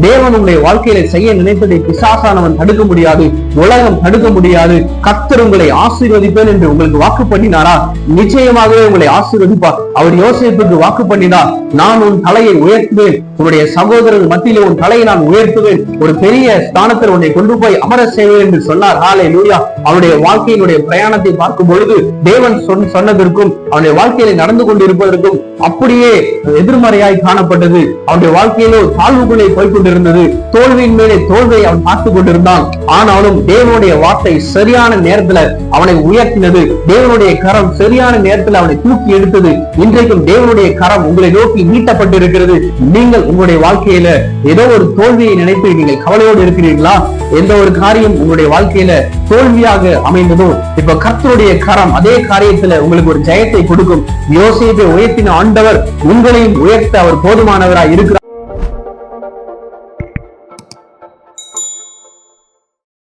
தேவன் உங்களுடைய வாழ்க்கையில செய்ய நினைத்ததை பிசாசானவன் தடுக்க முடியாது, உலகம் தடுக்க முடியாது. கர்த்தர் உங்களை ஆசீர்வதிப்பேன் என்று உங்களுக்கு வாக்கு பண்ணினாரா? நிச்சயமாகவே உங்களை ஆசீர்வதிப்பார். அவர் யோசேப்புக்கு வாக்கு பண்ணினார், நான் உன் தலையை உயர்த்துவேன், உன்னுடைய சகோதரர்கள் மத்தியிலே உன் தலையை நான் உயர்த்துவேன், ஒரு பெரிய ஸ்தானத்தில் உன்னை கொண்டு போய் அமர செய்வேன் என்று சொன்னார். ஹல்லேலூயா. அவனுடைய வாழ்க்கையினுடைய பிரயாணத்தை பார்க்கும் பொழுது தேவன் சொன்னதற்கும் அவனுடைய வாழ்க்கையில நடந்து கொண்டிருப்பதற்கும் அப்படியே எதிர்மறையாய் காணப்பட்டது. அவனுடைய வாழ்க்கையிலே ஒரு தாழ்வுக்குள்ளே போய்கொண்டிருந்தது. தோல்வியின் மேலே தோல்வியை அவன் பார்த்து கொண்டிருந்தான். ஆனாலும் தேவனுடைய வார்த்தை சரியான நேரத்துல அவனை உயர்த்தினது. தேவனுடைய கரம் சரியான நேரத்தில் அவனை தூக்கி எடுத்தது. இன்றைக்கும் தேவனுடைய கரம் உங்களை நோக்கி நீட்டப்பட்டிருக்கிறது. நீங்கள் உங்களுடைய வாழ்க்கையில ஏதோ ஒரு தோல்வியை நினைத்து நீங்கள் கவலையோடு இருக்கிறீர்களா? எந்த ஒரு காரியம் உங்களுடைய வாழ்க்கையில தோல்வியாக அமைந்ததோ, இப்ப கர்த்தருடைய கரம் அதே காரியத்துல உங்களுக்கு ஒரு ஜெயத்தை கொடுக்கும். யோசேப்பை உயர்த்தின ஆண்டவர் உங்களையும் உயர்த்த அவர் போதுமானவராய் இருக்கிறார்.